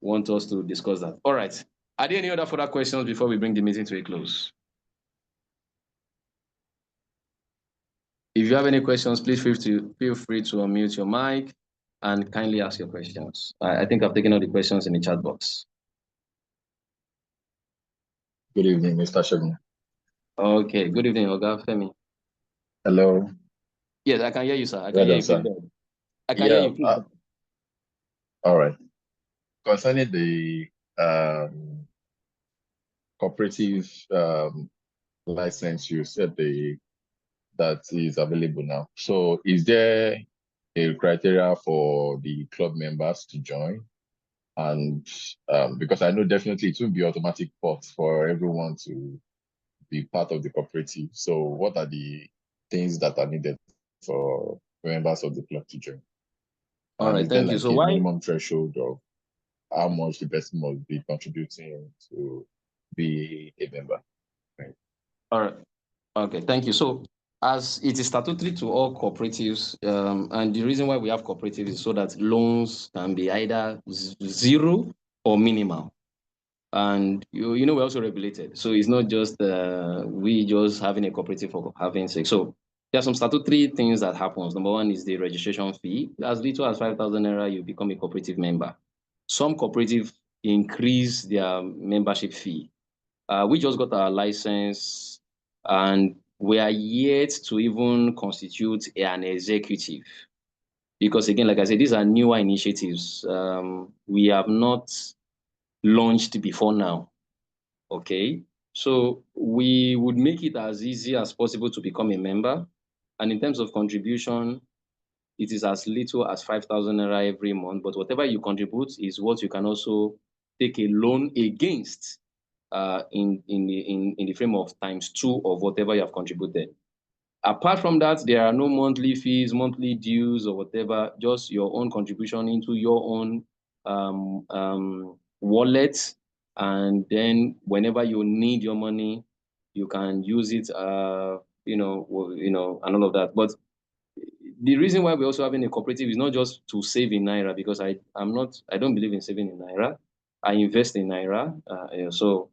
want us to discuss that. All right. Are there any other further questions before we bring the meeting to a close? If you have any questions, please feel free to unmute your mic and kindly ask your questions. I think I've taken all the questions in the chat box. Good evening, Mr. Shegun. Okay. Good evening, Oga Femi. Hello. Yes, I can hear you, sir. I can hear you. Please. I can hear you. Please. All right. Concerning the cooperative license, you said that is available now. So is there a criteria for the club members to join? And because I know definitely it won't be automatic port for everyone to be part of the cooperative. So what are the things that are needed for members of the club to join? All right, is there thank you. like So a why minimum threshold of how much the person must be contributing to be a member? Right. All right. Okay, thank you. So as it is statutory to all cooperatives, and the reason why we have cooperatives is so that loans can be either zero or minimal. And you know, we're also regulated. So it's not just we just having a cooperative for having sake. So there are some statutory things that happens. Number one is the registration fee. As little as 5,000 naira, you become a cooperative member. Some cooperative increase their membership fee. We just got our license and we are yet to even constitute an executive. Because again, like I said, these are newer initiatives. We have not launched before now. Okay. So we would make it as easy as possible to become a member. And in terms of contribution, it is as little as 5,000 naira every month. But whatever you contribute is what you can also take a loan against in the frame of ×2 of whatever you have contributed. Apart from that, there are no monthly fees, monthly dues, or whatever. Just your own contribution into your own wallet, and then whenever you need your money, you can use it. And all of that. But the reason why we're also having a cooperative is not just to save in naira, because I don't believe in saving in naira. I invest in naira. So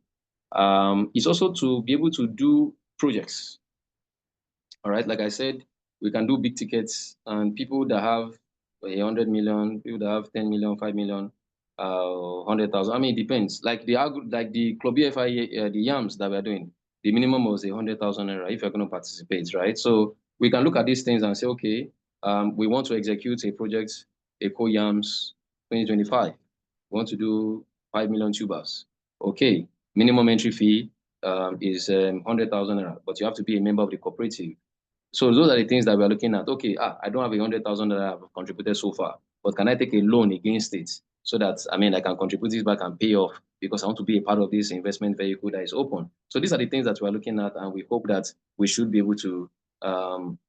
it's also to be able to do projects. All right, like I said, we can do big tickets, and people that have 100 million, people that have 10 million, 5 million, 100,000. I mean, it depends. Like the Club BFI, the yams that we're doing, the minimum was 100,000 naira if you're going to participate, right? So we can look at these things and say, okay, we want to execute a project, Eco Yams 2025. We want to do 5 million tubers. Okay, minimum entry fee is 100,000 naira, but you have to be a member of the cooperative. So those are the things that we're looking at. Okay, I don't have 100,000 that I've contributed so far, but can I take a loan against it so that, I can contribute this back and pay off because I want to be a part of this investment vehicle that is open. So these are the things that we're looking at, and we hope that we should be able to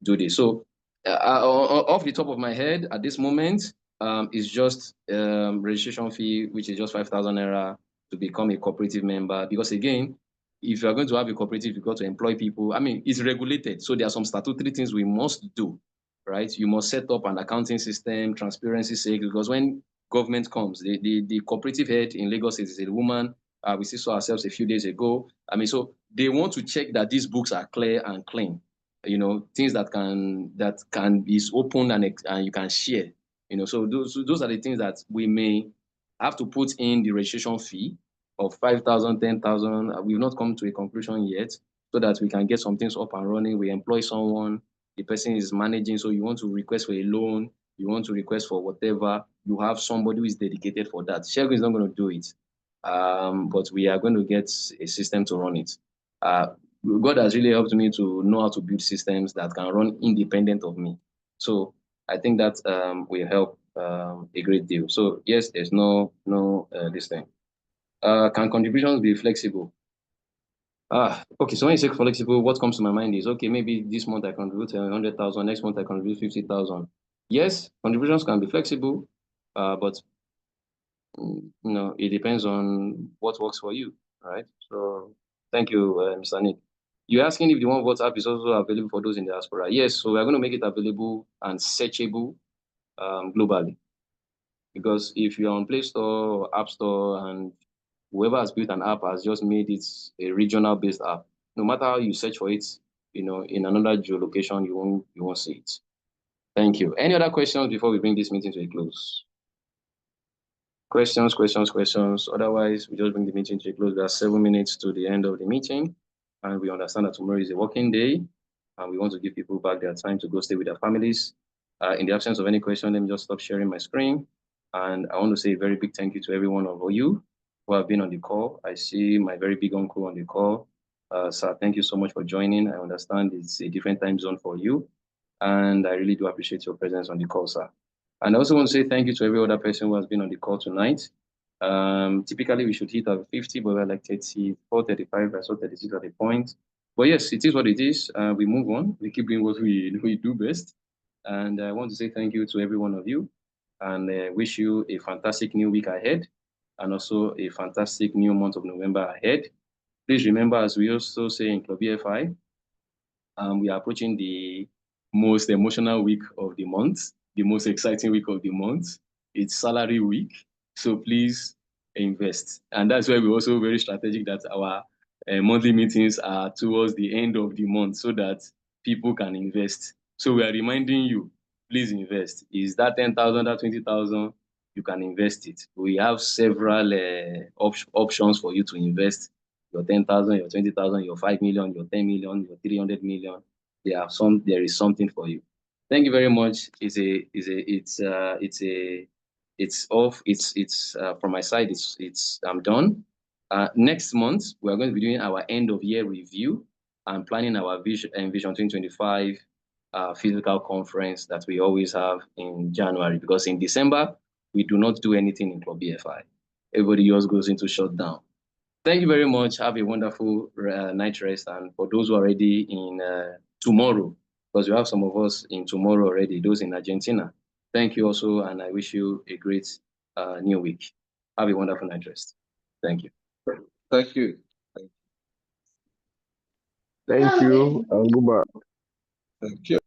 do this. So off the top of my head at this moment, it's just registration fee, which is just 5,000 naira to become a cooperative member. Because again, if you are going to have a cooperative, you've got to employ people. It's regulated. So there are some statutory things we must do, right? You must set up an accounting system, transparency sake, because when government comes, the cooperative head in Lagos is a woman. We saw ourselves a few days ago. So they want to check that these books are clear and clean. Things that can be open and you can share. So those are the things that we may have to put in the registration fee of 5,000, 10,000. We've not come to a conclusion yet, so that we can get some things up and running. We employ someone, the person is managing. So you want to request for a loan, you want to request for whatever, you have somebody who is dedicated for that. Shegun is not going to do it, but we are going to get a system to run it. God has really helped me to know how to build systems that can run independent of me. So I think that will help a great deal. So yes, there's no this thing. Can contributions be flexible? Okay. So when you say flexible, what comes to my mind is, okay, maybe this month I contribute 100,000, next month I contribute 50,000. Yes, contributions can be flexible, but it depends on what works for you, right? So thank you, Mr. Nick. You're asking if the one WhatsApp is also available for those in the diaspora. Yes, so we're going to make it available and searchable globally. Because if you're on Play Store or App Store and whoever has built an app has just made it a regional based app, no matter how you search for it, in another geolocation, you won't see it. Thank you. Any other questions before we bring this meeting to a close? Questions. Otherwise, we just bring the meeting to a close. We are 7 minutes to the end of the meeting, and we understand that tomorrow is a working day, and we want to give people back their time to go stay with their families. In the absence of any question, let me just stop sharing my screen. And I want to say a very big thank you to every one of you who have been on the call. I see my very big uncle on the call. Sir, thank you so much for joining. I understand it's a different time zone for you, and I really do appreciate your presence on the call, sir. And I also want to say thank you to every other person who has been on the call tonight. Typically, we should hit at 50, but we're like 34, 35, I saw 36 at the point. But yes, it is what it is. We move on. We keep doing what we do best. And I want to say thank you to every one of you and wish you a fantastic new week ahead and also a fantastic new month of November ahead. Please remember, as we also say in Club BFI, we are approaching the most emotional week of the month, the most exciting week of the month. It's salary week. So please invest. And that's why we're also very strategic that our monthly meetings are towards the end of the month so that people can invest. So we are reminding you, please invest. Is that 10,000, that 20,000? You can invest it. We have several options for you to invest your 10,000, your 20,000, your 5 million, your 10 million, your 300 million. There is something for you. Thank you very much. It's from my side. I'm done. Next month we are going to be doing our end of year review and planning our Vision 2025 physical conference that we always have in January, because in December we do not do anything in Club BFI. Everybody else goes into shutdown. Thank you very much. Have a wonderful night rest. And for those who are ready in tomorrow, because we have some of us in tomorrow already, those in Argentina, thank you also. And I wish you a great new week. Have a wonderful night rest. Thank you. Thank you. Thank you. And goodbye. Thank you.